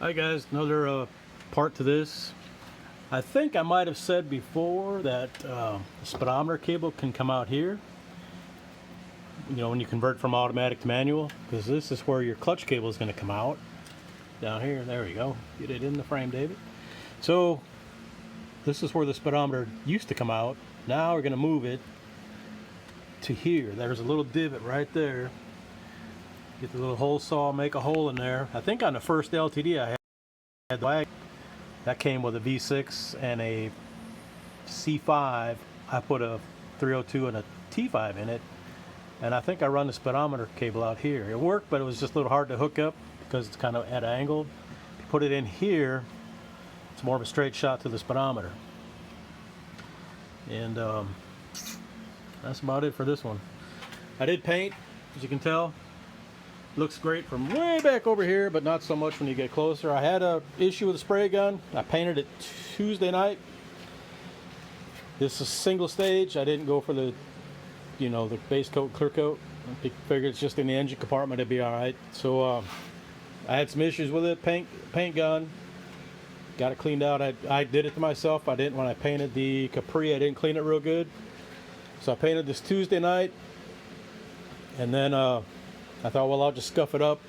Hi guys, another part to this. I think I might have said before that the speedometer cable can come out here, you know, when you convert from automatic to manual, because this is where your clutch cable is going to come out. Down here, there we go. Get it in the frame, David. So this is where the speedometer used to come out. Now we're going to move it to here. There's a little divot right there. Get the little hole saw, make a hole in there. I think on the first LTD I had the wagon that came with a V6 and a C5. I put a 302 and a T5 in it, and I think I run the speedometer cable out here. It worked, but it was just a little hard to hook up because it's kind of at an angle. If you put it in here, it's more of a straight shot to the speedometer. And that's about it for this one. I did paint, as you can tell. Looks great from way back over here, but not so much when you get closer. I had a issue with the spray gun. I painted it Tuesday night. This is single stage. I didn't go for the, you know, the base coat, clear coat. I figured it's just in the engine compartment, it'd be all right. So I had some issues with it. Paint gun. Got it cleaned out. I did it to myself. I didn't when I painted the Capri. I didn't clean it real good. So I painted this Tuesday night, and then I thought, well, I'll just scuff it up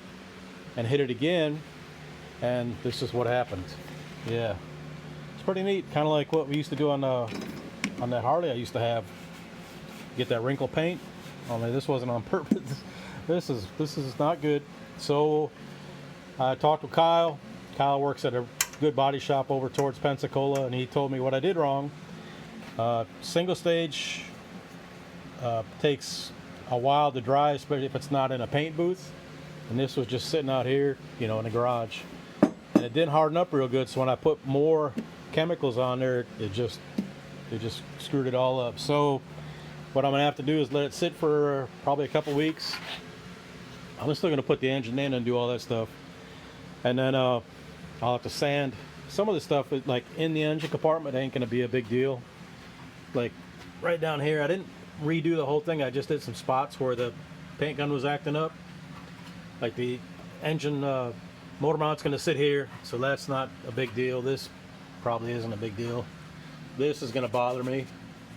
and hit it again, and this is what happened. Yeah, it's pretty neat. Kind of like what we used to do on that Harley I used to have. Get that wrinkle paint. Only this wasn't on purpose. This is not good. So I talked with Kyle. Kyle works at a good body shop over towards Pensacola, and he told me what I did wrong. Single stage takes a while to dry, especially if it's not in a paint booth, and this was just sitting out here, you know, in the garage, and it didn't harden up real good. So when I put more chemicals on there, it just screwed it all up. So what I'm gonna have to do is let it sit for probably a couple weeks. I'm still gonna put the engine in and do all that stuff, and then I'll have to sand some of the stuff like in the engine compartment. Ain't gonna be a big deal. Like right down here, I didn't redo the whole thing. I just did some spots where the paint gun was acting up. Like the engine motor mount's going to sit here, so that's not a big deal. This probably isn't a big deal. This is going to bother me,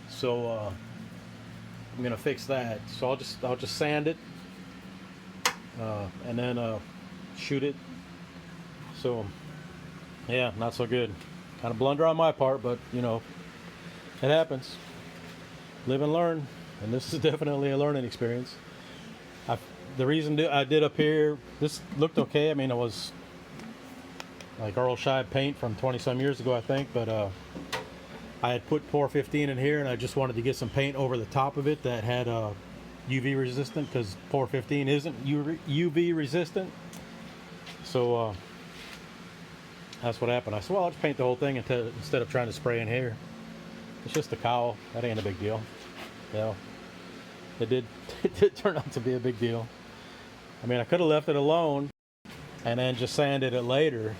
so I'm going to fix that. So I'll just sand it and then shoot it. So yeah, not so good. Kind of blunder on my part, but you know, it happens. Live and learn, and this is definitely a learning experience. The reason I did up here, this looked okay. I mean, it was like Earl Scheib paint from 20-some years ago, I think, but I had put 415 in here, and I just wanted to get some paint over the top of it that had UV resistant, because 415 isn't UV resistant. So that's what happened. I said, well, I'll just paint the whole thing instead of trying to spray in here. It's just a cowl. That ain't a big deal. You know, it did turn out to be a big deal. I mean, I could have left it alone and then just sanded it later,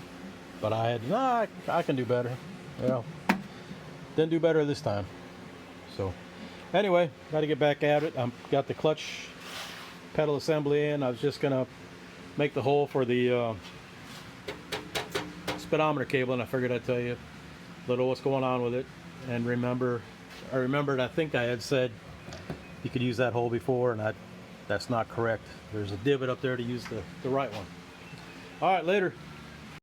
but I had, nah, I can do better. You know, didn't do better this time. So anyway, got to get back at it. I've got the clutch pedal assembly in. I was just gonna make the hole for the speedometer cable, and I figured I'd tell you a little what's going on with it. And I remembered, I think I had said you could use that hole before, and that's not correct. There's a divot up there to use the right one. All right, later.